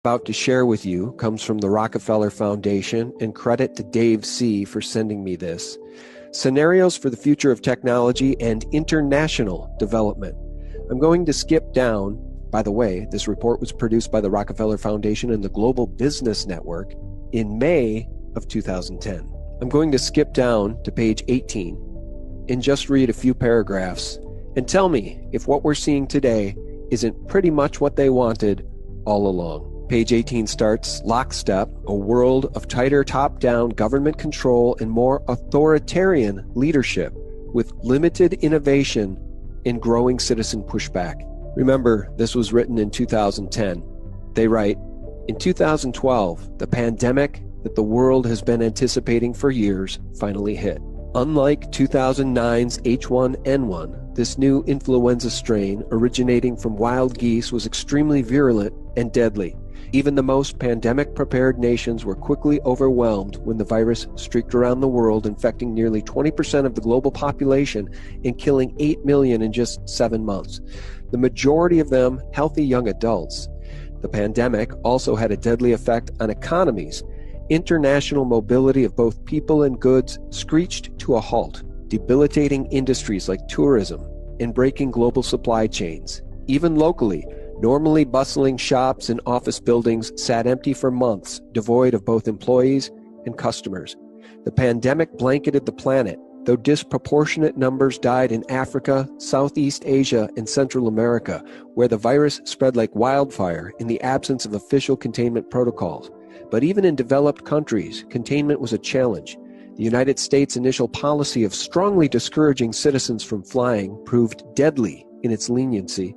about to share with you comes from the Rockerfeller Foundation, and credit to Dave C. for sending me this. Scenarios for the Future of Technology and International Development. I'm going to skip down. By the way, this report was produced by the Rockerfeller Foundation and the Global Business Network in May of 2010. I'm going to skip down to page 18 and just read a few paragraphs and tell me if what we're seeing today isn't pretty much what they wanted all along. Page 18 starts, Lockstep, a world of tighter top-down government control and more authoritarian leadership with limited innovation and growing citizen pushback. Remember, this was written in 2010. They write, in 2012, the pandemic that the world has been anticipating for years finally hit. Unlike 2009's H1N1, this new influenza strain originating from wild geese was extremely virulent and deadly. Even the most pandemic-prepared nations were quickly overwhelmed when the virus streaked around the world, infecting nearly 20% of the global population and killing 8 million in just 7 months. The majority of them healthy young adults. The pandemic also had a deadly effect on economies. International mobility of both people and goods screeched to a halt, debilitating industries like tourism and breaking global supply chains. Even locally, normally bustling shops and office buildings sat empty for months, devoid of both employees and customers. The pandemic blanketed the planet, though disproportionate numbers died in Africa, Southeast Asia, and Central America, where the virus spread like wildfire in the absence of official containment protocols. But even in developed countries, containment was a challenge. The United States' initial policy of strongly discouraging citizens from flying proved deadly in its leniency,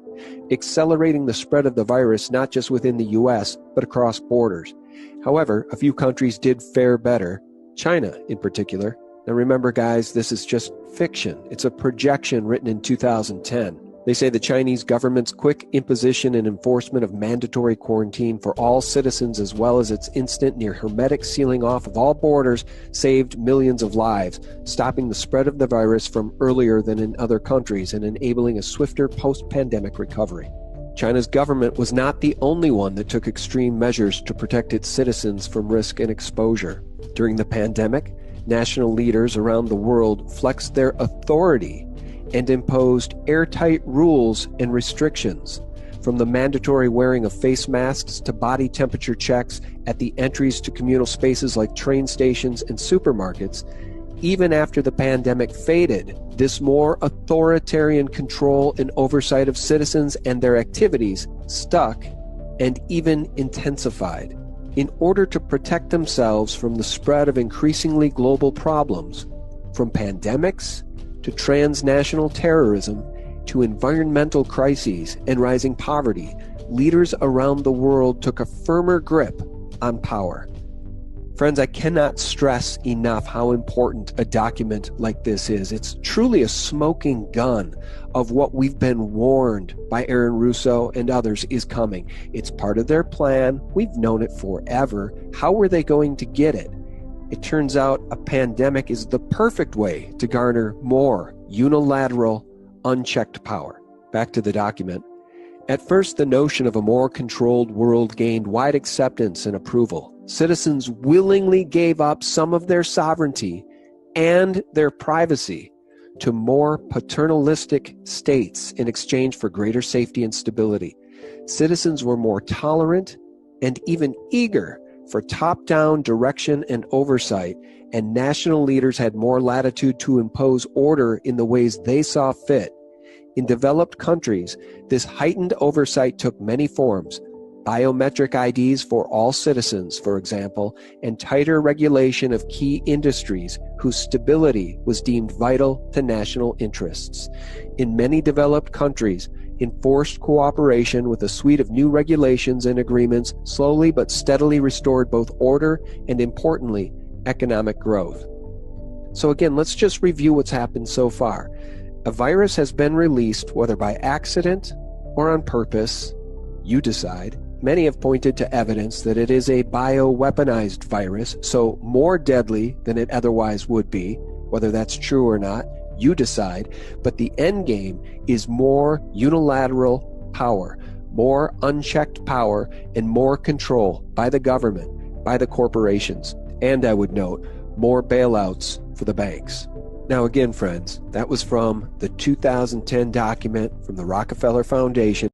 accelerating the spread of the virus not just within the U.S., but across borders. However, a few countries did fare better, China in particular. Now remember, guys, this is just fiction. It's a projection written in 2010. They say the Chinese government's quick imposition and enforcement of mandatory quarantine for all citizens, as well as its instant near hermetic sealing off of all borders, saved millions of lives, stopping the spread of the virus from earlier than in other countries and enabling a swifter post-pandemic recovery. China's government was not the only one that took extreme measures to protect its citizens from risk and exposure. During the pandemic, national leaders around the world flexed their authority and imposed airtight rules and restrictions, from the mandatory wearing of face masks to body temperature checks at the entries to communal spaces like train stations and supermarkets. Even after the pandemic faded, this more authoritarian control and oversight of citizens and their activities stuck and even intensified. In order to protect themselves from the spread of increasingly global problems, from pandemics to transnational terrorism, to environmental crises and rising poverty, leaders around the world took a firmer grip on power. Friends, I cannot stress enough how important a document like this is. It's truly a smoking gun of what we've been warned by Aaron Russo and others is coming. It's part of their plan. We've known it forever. How were they going to get it? It turns out a pandemic is the perfect way to garner more unilateral, unchecked power. Back to the document. At first, the notion of a more controlled world gained wide acceptance and approval. Citizens willingly gave up some of their sovereignty and their privacy to more paternalistic states in exchange for greater safety and stability. Citizens were more tolerant and even eager for top-down direction and oversight, and national leaders had more latitude to impose order in the ways they saw fit. In developed countries, this heightened oversight took many forms: biometric IDs for all citizens, for example, and tighter regulation of key industries whose stability was deemed vital to national interests. In many developed countries, enforced cooperation with a suite of new regulations and agreements slowly but steadily restored both order and, importantly, economic growth. So again, let's just review what's happened so far. A virus has been released, whether by accident or on purpose. You decide. Many have pointed to evidence that it is a bioweaponized virus, so more deadly than it otherwise would be. Whether that's true or not, you decide. But the end game is more unilateral power, more unchecked power, and more control by the government, by the corporations, and I would note, more bailouts for the banks. Now again, friends, that was from the 2010 document from the Rockefeller Foundation.